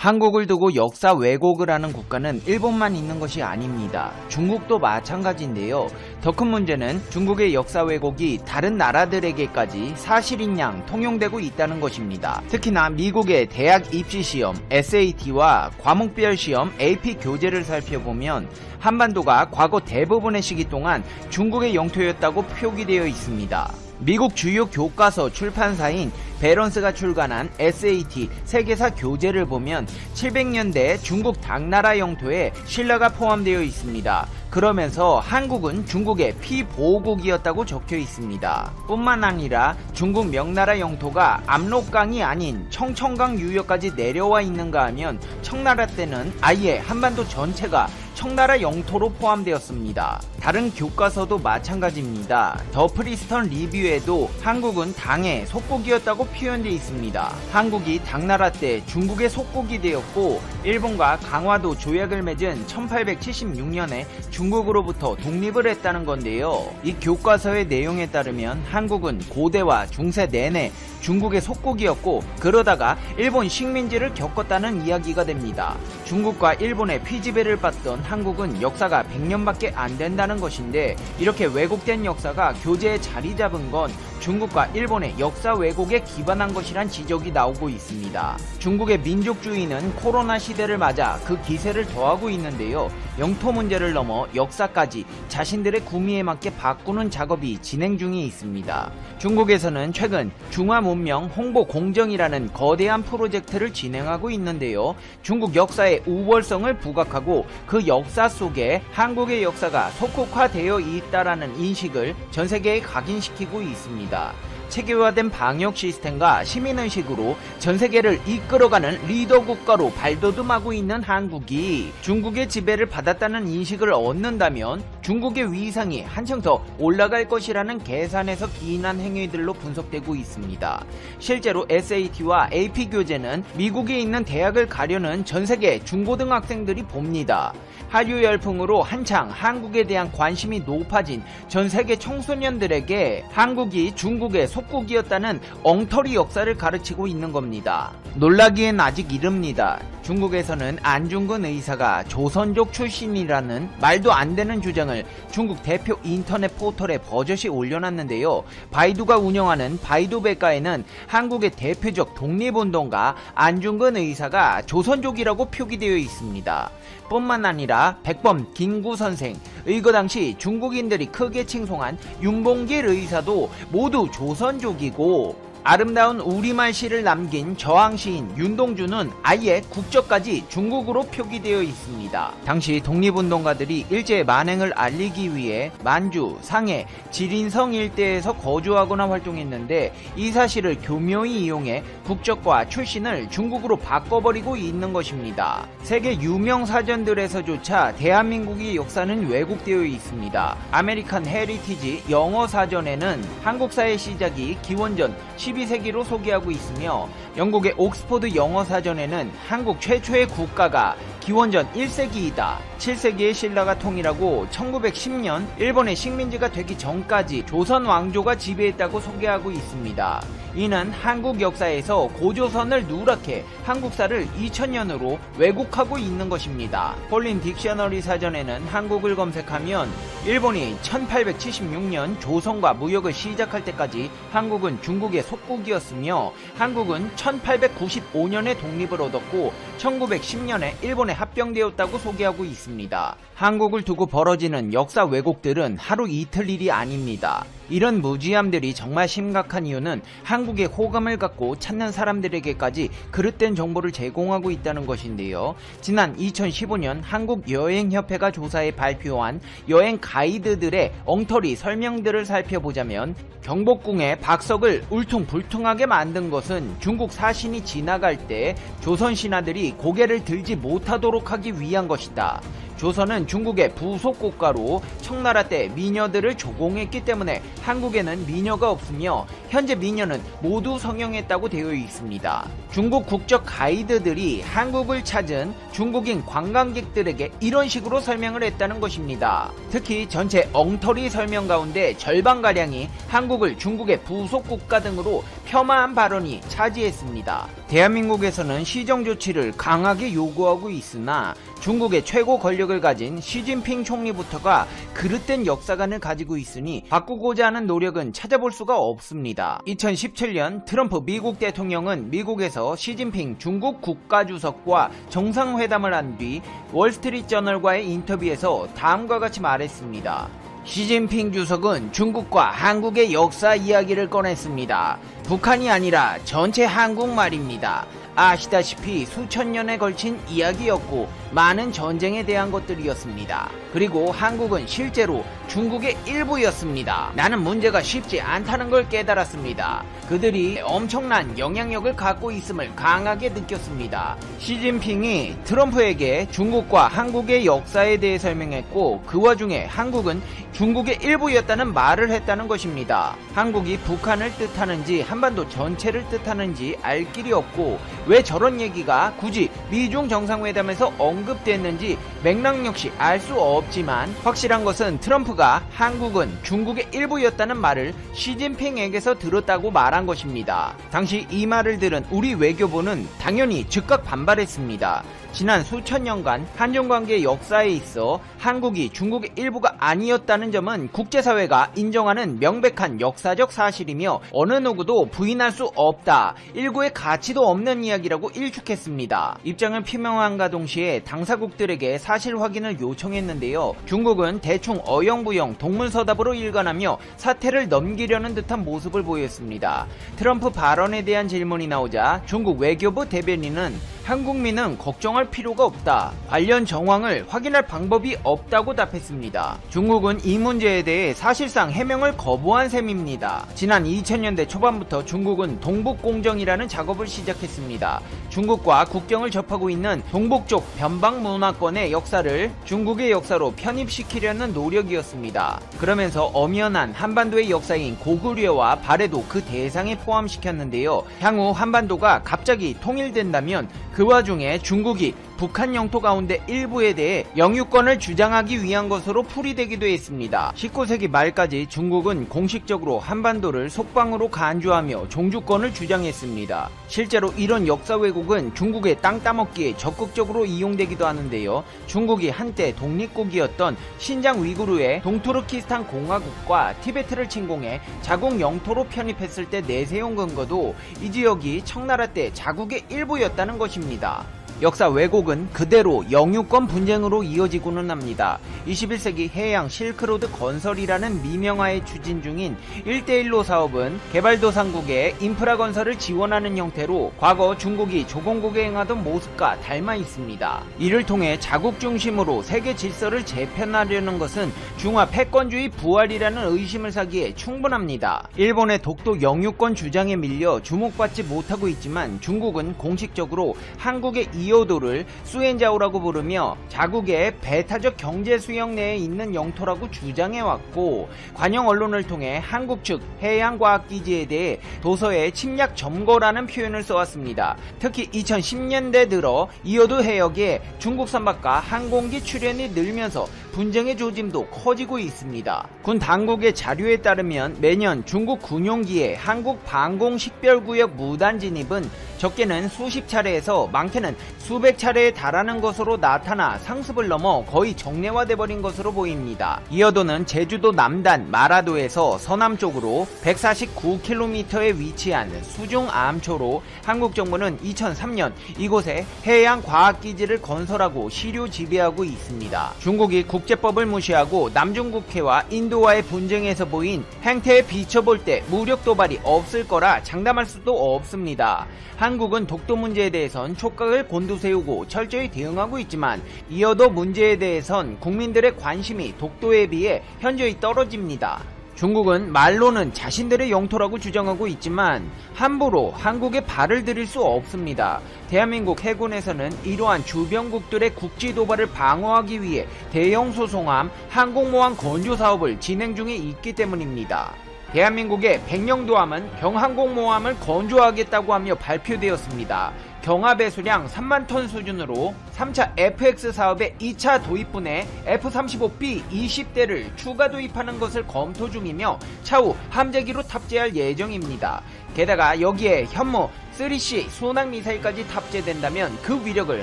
한국을 두고 역사 왜곡을 하는 국가는 일본만 있는 것이 아닙니다. 중국도 마찬가지인데요. 더 큰 문제는 중국의 역사 왜곡이 다른 나라들에게까지 사실인 양 통용되고 있다는 것입니다. 특히나 미국의 대학 입시 시험 SAT와 과목별 시험 AP 교재를 살펴보면 한반도가 과거 대부분의 시기 동안 중국의 영토였다고 표기되어 있습니다. 미국 주요 교과서 출판사인 배런스가 출간한 SAT 세계사 교재를 보면 700년대 중국 당나라 영토에 신라가 포함되어 있습니다. 그러면서 한국은 중국의 피보호국이었다고 적혀 있습니다. 뿐만 아니라 중국 명나라 영토가 압록강이 아닌 청천강 유역까지 내려와 있는가 하면 청나라 때는 아예 한반도 전체가 청나라 영토로 포함되었습니다. 다른 교과서도 마찬가지입니다. 더 프리스턴 리뷰에도 한국은 당의 속국이었다고 표현되어 있습니다. 한국이 당나라 때 중국의 속국이 되었고 일본과 강화도 조약을 맺은 1876년에 중국으로부터 독립을 했다는 건데요. 이 교과서의 내용에 따르면 한국은 고대와 중세 내내 중국의 속국이었고 그러다가 일본 식민지를 겪었다는 이야기가 됩니다. 중국과 일본의 피지배를 받던 한국은 역사가 100년밖에 안 된다는 것인데 이렇게 왜곡된 역사가 교재에 자리 잡은 건 중국과 일본의 역사 왜곡에 기반한 것이란 지적이 나오고 있습니다. 중국의 민족주의는 코로나 시대를 맞아 그 기세를 더하고 있는데요. 영토 문제를 넘어 역사까지 자신들의 구미에 맞게 바꾸는 작업이 진행 중에 있습니다. 중국에서는 최근 중화문명 홍보 공정이라는 거대한 프로젝트를 진행하고 있는데요. 중국 역사의 우월성을 부각하고 그 역사 속에 한국의 역사가 속국화되어 있다라는 인식을 전 세계에 각인시키고 있습니다. 체계화된 방역 시스템과 시민의식으로 전 세계를 이끌어가는 리더 국가로 발돋움하고 있는 한국이 중국의 지배를 받았다는 인식을 얻는다면 중국의 위상이 한층 더 올라갈 것이라는 계산에서 기인한 행위들로 분석되고 있습니다. 실제로 SAT와 AP 교재는 미국에 있는 대학을 가려는 전 세계 중고등학생들이 봅니다. 한류 열풍으로 한창 한국에 대한 관심이 높아진 전 세계 청소년들에게 한국이 중국의 속국이었다는 엉터리 역사를 가르치고 있는 겁니다. 놀라기엔 아직 이릅니다. 중국에서는 안중근 의사가 조선족 출신이라는 말도 안 되는 주장을 중국 대표 인터넷 포털에 버젓이 올려놨는데요. 바이두가 운영하는 바이두백과에는 한국의 대표적 독립운동가 안중근 의사가 조선족이라고 표기되어 있습니다. 뿐만 아니라 백범 김구 선생, 의거 당시 중국인들이 크게 칭송한 윤봉길 의사도 모두 조선족이고 아름다운 우리말 시를 남긴 저항시인 윤동주는 아예 국적까지 중국으로 표기되어 있습니다. 당시 독립운동가들이 일제의 만행을 알리기 위해 만주, 상해, 지린성 일대에서 거주하거나 활동했는데 이 사실을 교묘히 이용해 국적과 출신을 중국으로 바꿔버리고 있는 것입니다. 세계 유명 사전들에서조차 대한민국의 역사는 왜곡되어 있습니다. 아메리칸 헤리티지 영어 사전에는 한국사의 시작이 기원전 12세기로 소개하고 있으며 영국의 옥스포드 영어 사전에는 한국 최초의 국가가 기원전 1세기이다. 7세기에 신라가 통일하고 1910년 일본의 식민지가 되기 전까지 조선 왕조가 지배했다고 소개하고 있습니다. 이는 한국 역사에서 고조선을 누락해 한국사를 2000년으로 왜곡하고 있는 것입니다. 폴린 딕셔너리 사전에는 한국을 검색하면 일본이 1876년 조선과 무역을 시작할 때까지 한국은 중국의 속국이었으며 한국은 1895년에 독립을 얻었고 1910년에 일본에 합병되었다고 소개하고 있습니다. 한국을 두고 벌어지는 역사 왜곡들은 하루 이틀 일이 아닙니다. 이런 무지함들이 정말 심각한 이유는 한국에 호감을 갖고 찾는 사람들에게까지 그릇된 정보를 제공하고 있다는 것인데요. 지난 2015년 한국여행협회가 조사해 발표한 여행 가이드들의 엉터리 설명들을 살펴보자면 경복궁의 박석을 울퉁불퉁하게 만든 것은 중국 사신이 지나갈 때 조선 신하들이 고개를 들지 못하도록 하기 위한 것이다. 조선은 중국의 부속 국가로 청나라 때 미녀들을 조공했기 때문에 한국에는 미녀가 없으며 현재 미녀는 모두 성형했다고 되어 있습니다. 중국 국적 가이드들이 한국을 찾은 중국인 관광객들에게 이런 식으로 설명을 했다는 것입니다. 특히 전체 엉터리 설명 가운데 절반가량이 한국을 중국의 부속 국가 등으로 폄하한 발언이 차지했습니다. 대한민국에서는 시정 조치를 강하게 요구하고 있으나 중국의 최고 권력을 가진 시진핑 총리부터가 그릇된 역사관을 가지고 있으니 바꾸고자 하는 노력은 찾아볼 수가 없습니다. 2017년 트럼프 미국 대통령은 미국에서 시진핑 중국 국가주석과 정상회담을 한 뒤 월스트리트저널과의 인터뷰에서 다음과 같이 말했습니다. 시진핑 주석은 중국과 한국의 역사 이야기를 꺼냈습니다. 북한이 아니라 전체 한국말입니다. 아시다시피 수천 년에 걸친 이야기였고 많은 전쟁에 대한 것들이었습니다. 그리고 한국은 실제로 중국의 일부였습니다. 나는 문제가 쉽지 않다는 걸 깨달았습니다. 그들이 엄청난 영향력을 갖고 있음을 강하게 느꼈습니다. 시진핑이 트럼프에게 중국과 한국의 역사에 대해 설명했고 그 와중에 한국은 중국의 일부였다는 말을 했다는 것입니다. 한국이 북한을 뜻하는지 한반도 전체를 뜻하는지 알 길이 없고 왜 저런 얘기가 굳이 미중 정상회담에서 언급됐는지 맥락 역시 알 수 없지만 확실한 것은 트럼프가 한국은 중국의 일부였다는 말을 시진핑에게서 들었다고 말한 것입니다. 당시 이 말을 들은 우리 외교부는 당연히 즉각 반발했습니다. 지난 수천 년간 한중관계 역사에 있어 한국이 중국의 일부가 아니었다는 점은 국제사회가 인정하는 명백한 역사적 사실이며 어느 누구도 부인할 수 없다. 일구의 가치도 없는 이야기라고 일축했습니다. 입장을 표명함과 동시에 당사국들에게 사실 확인을 요청했는데요. 중국은 대충 어영부영 동문서답으로 일관하며 사태를 넘기려는 듯한 모습을 보였습니다. 트럼프 발언에 대한 질문이 나오자 중국 외교부 대변인은 한국민은 걱정할 필요가 없다. 관련 정황을 확인할 방법이 없다고 답했습니다. 중국은 이 문제에 대해 사실상 해명을 거부한 셈입니다. 지난 2000년대 초반부터 중국은 동북공정이라는 작업을 시작했습니다. 중국과 국경을 접하고 있는 동북쪽 변방 문화권의 역사를 중국의 역사로 편입시키려는 노력이었습니다. 그러면서 엄연한 한반도의 역사인 고구려와 발해도 그 대상에 포함시켰는데요. 향후 한반도가 갑자기 통일된다면 그 와중에 중국이 북한 영토 가운데 일부에 대해 영유권을 주장하기 위한 것으로 풀이되기도 했습니다. 19세기 말까지 중국은 공식적으로 한반도를 속방으로 간주하며 종주권을 주장했습니다. 실제로 이런 역사 왜곡은 중국의 땅 따먹기에 적극적으로 이용되기도 하는데요. 중국이 한때 독립국이었던 신장 위구르의 동투르키스탄 공화국과 티베트를 침공해 자국 영토로 편입했을 때 내세운 근거도 이 지역이 청나라 때 자국의 일부였다는 것입니다. 역사 왜곡은 그대로 영유권 분쟁으로 이어지고는 합니다. 21세기 해양 실크로드 건설이라는 미명하에 추진 중인 1대1로 사업은 개발도상국의 인프라 건설을 지원하는 형태로 과거 중국이 조공국에 행하던 모습과 닮아 있습니다. 이를 통해 자국 중심으로 세계 질서를 재편하려는 것은 중화 패권주의 부활이라는 의심을 사기에 충분합니다. 일본의 독도 영유권 주장에 밀려 주목받지 못하고 있지만 중국은 공식적으로 한국의 이오도를 수엔자오라고 부르며 자국의 배타적 경제 수영 내에 있는 영토라고 주장해왔고 관영 언론을 통해 한국 측 해양과학기지에 대해 도서의 침략 점거라는 표현을 써왔습니다. 특히 2010년대 들어 이오도 해역에 중국 선박과 항공기 출현이 늘면서 분쟁의 조짐도 커지고 있습니다. 군 당국의 자료에 따르면 매년 중국 군용기의 한국 방공식별구역 무단 진입은 적게는 수십 차례에서 많게는 수백 차례에 달하는 것으로 나타나 상습을 넘어 거의 정례화돼 버린 것으로 보입니다. 이어도는 제주도 남단 마라도에서 서남쪽으로 149km에 위치한 수중 암초로 한국 정부는 2003년 이곳에 해양과학기지를 건설하고 시료 지배하고 있습니다. 중국이 국제법을 무시하고 남중국해와 인도와의 분쟁에서 보인 행태에 비춰볼 때 무력 도발이 없을 거라 장담할 수도 없습니다. 한국은 독도 문제에 대해선 촉각을 곤두세우고 철저히 대응하고 있지만 이어도 문제에 대해선 국민들의 관심이 독도에 비해 현저히 떨어집니다. 중국은 말로는 자신들의 영토라고 주장하고 있지만 함부로 한국에 발을 들일 수 없습니다. 대한민국 해군에서는 이러한 주변국들의 국지 도발을 방어하기 위해 대형 소송함 항공모함 건조 사업을 진행 중에 있기 때문입니다. 대한민국의 백령도함은 경항공모함을 건조하겠다고 하며 발표되었습니다. 경하 배수량 3만 톤 수준으로 3차 FX 사업의 2차 도입분에 F-35B 20대를 추가 도입하는 것을 검토 중이며 차후 함재기로 탑재할 예정입니다. 게다가 여기에 현무 3C 순항미사일까지 탑재된다면 그 위력을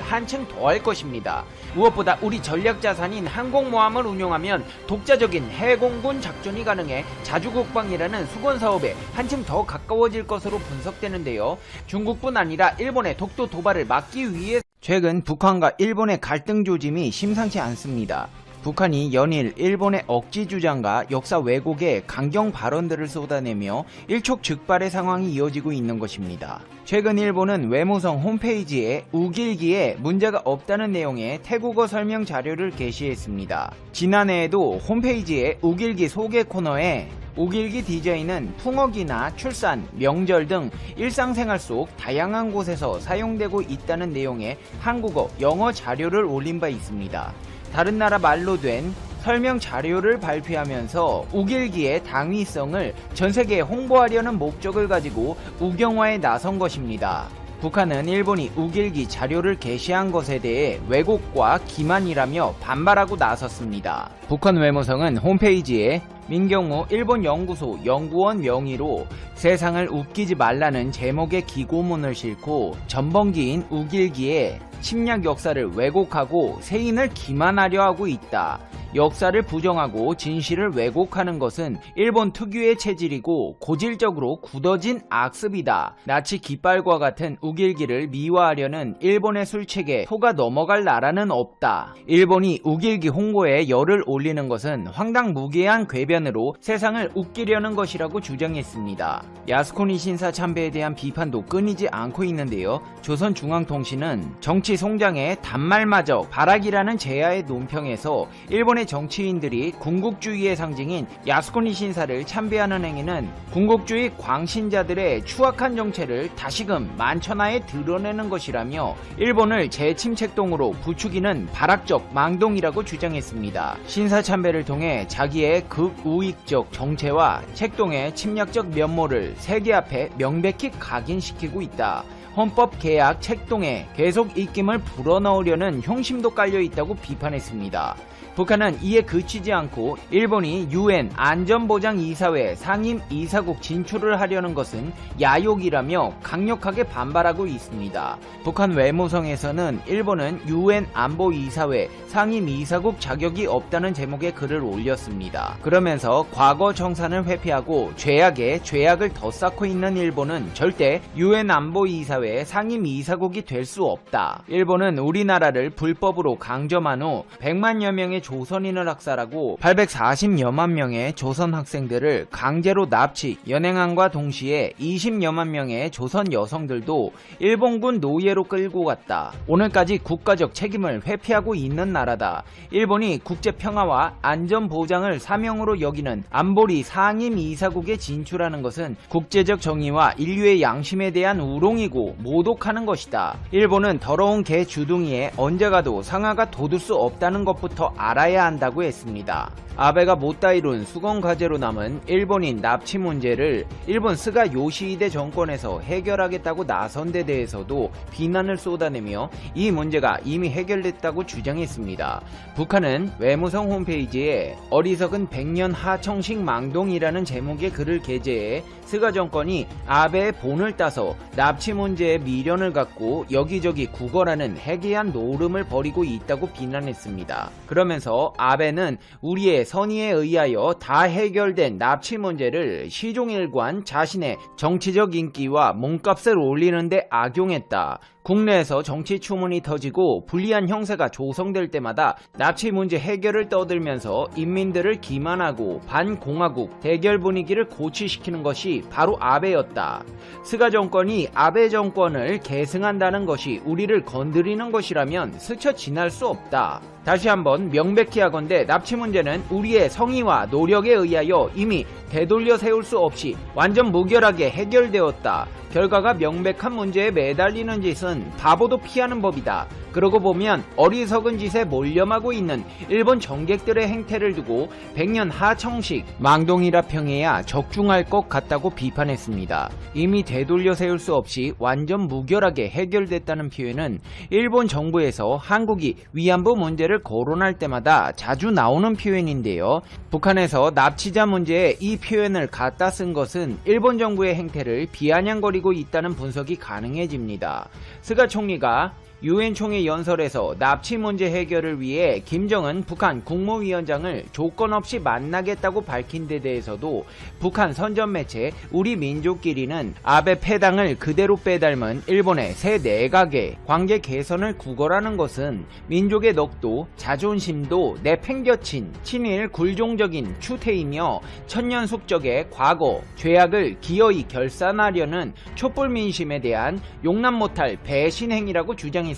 한층 더할 것입니다. 무엇보다 우리 전략자산인 항공모함을 운용하면 독자적인 해공군 작전이 가능해 자주국방이라는 수건사업에 한층 더 가까워질 것으로 분석되는데요. 중국뿐 아니라 일본의 독도 도발을 막기 위해 최근 북한과 일본의 갈등 조짐이 심상치 않습니다. 북한이 연일 일본의 억지 주장과 역사 왜곡의 강경 발언들을 쏟아내며 일촉즉발의 상황이 이어지고 있는 것입니다. 최근 일본은 외무성 홈페이지에 우길기에 문제가 없다는 내용의 태국어 설명 자료를 게시했습니다. 지난해에도 홈페이지에 우길기 소개 코너에 우길기 디자인은 풍어기나 출산, 명절 등 일상생활 속 다양한 곳에서 사용되고 있다는 내용의 한국어, 영어 자료를 올린 바 있습니다. 다른 나라 말로 된 설명 자료를 발표하면서 우길기의 당위성을 전세계에 홍보하려는 목적을 가지고 우경화에 나선 것입니다. 북한은 일본이 우길기 자료를 게시한 것에 대해 왜곡과 기만이라며 반발하고 나섰습니다. 북한 외무성은 홈페이지에 민경우 일본 연구소 연구원 명의로 세상을 웃기지 말라는 제목의 기고문을 싣고 전범기인 우길기에 침략 역사를 왜곡하고 세인을 기만하려 하고 있다. 역사를 부정하고 진실을 왜곡하는 것은 일본 특유의 체질이고 고질적으로 굳어진 악습이다. 나치 깃발과 같은 우길기를 미화하려는 일본의 술책에 속아 넘어갈 나라는 없다. 일본이 우길기 홍보에 열을 올리는 것은 황당무계한 궤변으로 세상을 웃기려는 것이라고 주장했습니다. 야스쿠니 신사 참배에 대한 비판도 끊이지 않고 있는데요. 조선중앙통신은 정치 송장의 단말마저 발악이라는 제야의 논평에서 일본의 정치인들이 군국주의의 상징인 야스쿠니 신사를 참배하는 행위는 군국주의 광신자들의 추악한 정체를 다시금 만천하에 드러내는 것이라며 일본을 재침책동으로 부추기는 발악적 망동이라고 주장했습니다. 신사 참배를 통해 자기의 극우익적 정체와 책동의 침략적 면모를 세계 앞에 명백히 각인시키고 있다. 헌법 개약 책동에 계속 입김을 불어넣으려는 흉심도 깔려있다고 비판했습니다. 북한은 이에 그치지 않고 일본이 UN 안전보장이사회 상임이사국 진출을 하려는 것은 야욕이라며 강력하게 반발하고 있습니다. 북한 외무성에서는 일본은 UN 안보이사회 상임이사국 자격이 없다는 제목의 글을 올렸습니다. 그러면서 과거 정산을 회피하고 죄악에 죄악을 더 쌓고 있는 일본은 절대 UN 안보이사회 상임이사국이 될 수 없다. 일본은 우리나라를 불법으로 강점한 후 100만여 명의 조선인을 학살하고 840여만 명의 조선 학생들을 강제로 납치, 연행함과 동시에 20여만 명의 조선 여성들도 일본군 노예로 끌고 갔다. 오늘까지 국가적 책임을 회피하고 있는 나라다. 일본이 국제평화와 안전보장을 사명으로 여기는 안보리 상임이사국에 진출하는 것은 국제적 정의와 인류의 양심에 대한 우롱이고 모독하는 것이다. 일본은 더러운 개 주둥이에 언제 가도 상아가 돋을 수 없다는 것부터 알아야 한다고 했습니다. 아베가 못다 이룬 수건 과제로 남은 일본인 납치 문제를 일본 스가 요시히데 정권에서 해결하겠다고 나선 데 대해서도 비난을 쏟아내며 이 문제가 이미 해결됐다고 주장했습니다. 북한은 외무성 홈페이지에 어리석은 백년 하청식 망동이라는 제목의 글을 게재해 스가 정권이 아베의 본을 따서 납치 문제에 미련을 갖고 여기저기 구걸하는 해괴한 노름을 벌이고 있다고 비난했습니다. 그러면서 아베는 우리의 선의에 의하여 다 해결된 납치 문제를 시종일관 자신의 정치적 인기와 몸값을 올리는데 악용했다. 국내에서 정치 추문이 터지고 불리한 형세가 조성될 때마다 납치 문제 해결을 떠들면서 인민들을 기만하고 반공화국 대결 분위기를 고취시키는 것이 바로 아베였다. 스가 정권이 아베 정권을 계승한다는 것이 우리를 건드리는 것이라면 스쳐 지날 수 없다. 다시 한번 명백히 하건대 납치 문제는 우리의 성의와 노력에 의하여 이미 되돌려 세울 수 없이 완전 무결하게 해결되었다. 결과가 명백한 문제에 매달리는 짓은 바보도 피하는 법이다. 그러고 보면 어리석은 짓에 몰려마고 있는 일본 정객들의 행태를 두고 백년 하청식 망동이라 평해야 적중할 것 같다고 비판했습니다. 이미 되돌려 세울 수 없이 완전 무결하게 해결됐다는 표현은 일본 정부에서 한국이 위안부 문제를 거론할 때마다 자주 나오는 표현인데요. 북한에서 납치자 문제에 이 표현을 갖다 쓴 것은 일본 정부의 행태를 비아냥거리고 있다는 분석이 가능해집니다. 스가 총리가 유엔 총회 연설에서 납치 문제 해결을 위해 김정은 북한 국무위원장을 조건 없이 만나겠다고 밝힌 데 대해서도 북한 선전 매체 우리 민족끼리는 아베 패당을 그대로 빼닮은 일본의 새 내각의 관계 개선을 구걸하는 것은 민족의 넋도 자존심도 내팽겨친 친일 굴종적인 추태이며 천년 숙적의 과거 죄악을 기어이 결산하려는 촛불 민심에 대한 용납 못할 배신 행위라고 주장했습니다.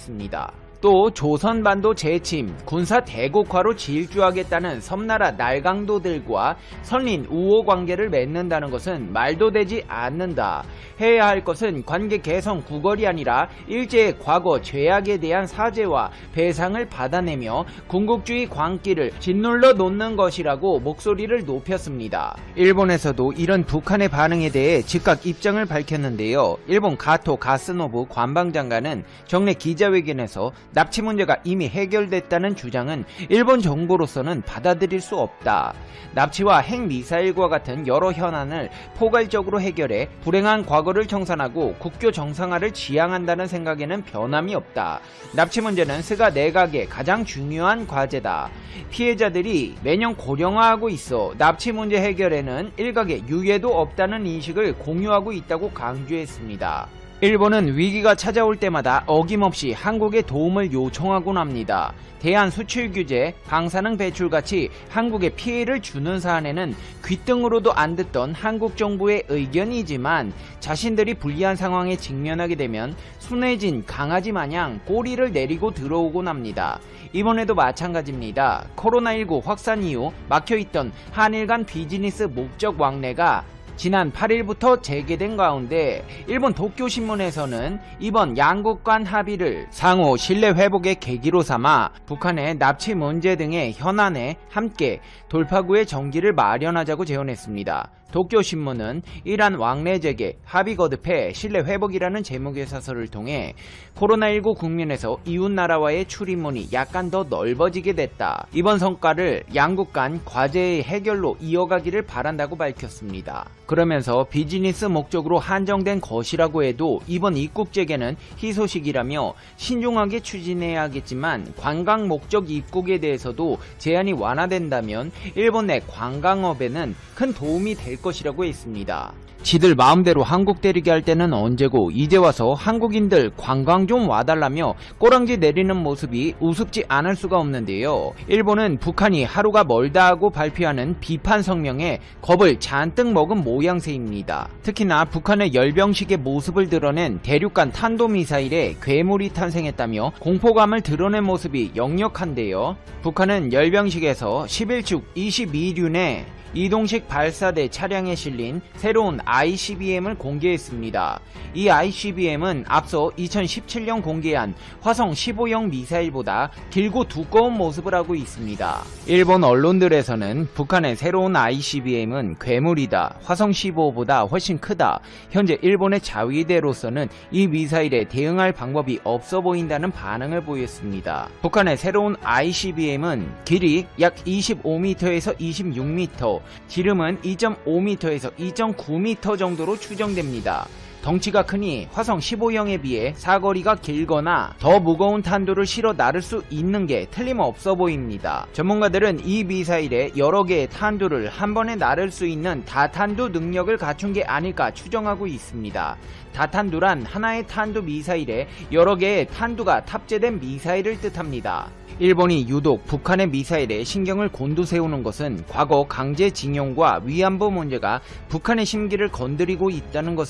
또 조선반도 재침, 군사 대국화로 질주하겠다는 섬나라 날강도들과 선린 우호 관계를 맺는다는 것은 말도 되지 않는다. 해야 할 것은 관계 개선 구걸이 아니라 일제의 과거 죄악에 대한 사죄와 배상을 받아내며 군국주의 광기를 짓눌러 놓는 것이라고 목소리를 높였습니다. 일본에서도 이런 북한의 반응에 대해 즉각 입장을 밝혔는데요. 일본 가토 가스노부 관방장관은 정례 기자회견에서 납치 문제가 이미 해결됐다는 주장은 일본 정부로서는 받아들일 수 없다. 납치와 핵미사일과 같은 여러 현안을 포괄적으로 해결해 불행한 과거를 청산하고 국교 정상화를 지향한다는 생각에는 변함이 없다. 납치 문제는 스가 내각의 가장 중요한 과제다. 피해자들이 매년 고령화하고 있어 납치 문제 해결에는 일각의 유예도 없다는 인식을 공유하고 있다고 강조했습니다. 일본은 위기가 찾아올 때마다 어김없이 한국의 도움을 요청하곤 합니다. 대한 수출 규제, 방사능 배출같이 한국에 피해를 주는 사안에는 귓등으로도 안 듣던 한국 정부의 의견이지만 자신들이 불리한 상황에 직면하게 되면 순해진 강아지 마냥 꼬리를 내리고 들어오곤 합니다. 이번에도 마찬가지입니다. 코로나19 확산 이후 막혀있던 한일 간 비즈니스 목적 왕래가 지난 8일부터 재개된 가운데 일본 도쿄신문에서는 이번 양국 간 합의를 상호 신뢰 회복의 계기로 삼아 북한의 납치 문제 등의 현안에 함께 돌파구의 전기를 마련하자고 제언했습니다. 도쿄신문은 이란 왕래 재개, 합의 거듭해 신뢰 회복이라는 제목의 사설을 통해 코로나19 국면에서 이웃나라와의 출입문이 약간 더 넓어지게 됐다. 이번 성과를 양국 간 과제의 해결로 이어가기를 바란다고 밝혔습니다. 그러면서 비즈니스 목적으로 한정된 것이라고 해도 이번 입국 재개는 희소식이라며 신중하게 추진해야겠지만 관광 목적 입국에 대해서도 제한이 완화된다면 일본 내 관광업에는 큰 도움이 될 것이라고 했습니다. 지들 마음대로 한국 때리게 할 때는 언제고 이제 와서 한국인들 관광 좀 와달라며 꼬랑지 내리는 모습이 우습지 않을 수가 없는데요. 일본은 북한이 하루가 멀다 하고 발표하는 비판 성명에 겁을 잔뜩 먹은 모양새입니다. 특히나 북한의 열병식의 모습을 드러낸 대륙간 탄도미사일에 괴물이 탄생했다며 공포감을 드러낸 모습이 역력한데요. 북한은 열병식에서 11축 22륜의 이동식 발사대 차량에 실린 새로운 ICBM을 공개했습니다. 이 ICBM은 앞서 2017년 공개한 화성 15형 미사일보다 길고 두꺼운 모습을 하고 있습니다. 일본 언론들에서는 북한의 새로운 ICBM은 괴물이다, 화성 15보다 훨씬 크다, 현재 일본의 자위대로서는 이 미사일에 대응할 방법이 없어 보인다는 반응을 보였습니다. 북한의 새로운 ICBM은 길이 약 25m에서 26m, 지름은 2.5m에서 2.9m 정도로 추정됩니다. 덩치가 크니 화성 15형에 비해 사거리가 길거나 더 무거운 탄두를 실어 나를 수 있는 게 틀림없어 보입니다. 전문가들은 이 미사일에 여러 개의 탄두를 한 번에 나를 수 있는 다탄두 능력을 갖춘 게 아닐까 추정하고 있습니다. 다탄두란 하나의 탄두 미사일에 여러 개의 탄두가 탑재된 미사일을 뜻합니다. 일본이 유독 북한의 미사일에 신경을 곤두세우는 것은 과거 강제징용과 위안부 문제가 북한의 심기를 건드리고 있다는 것을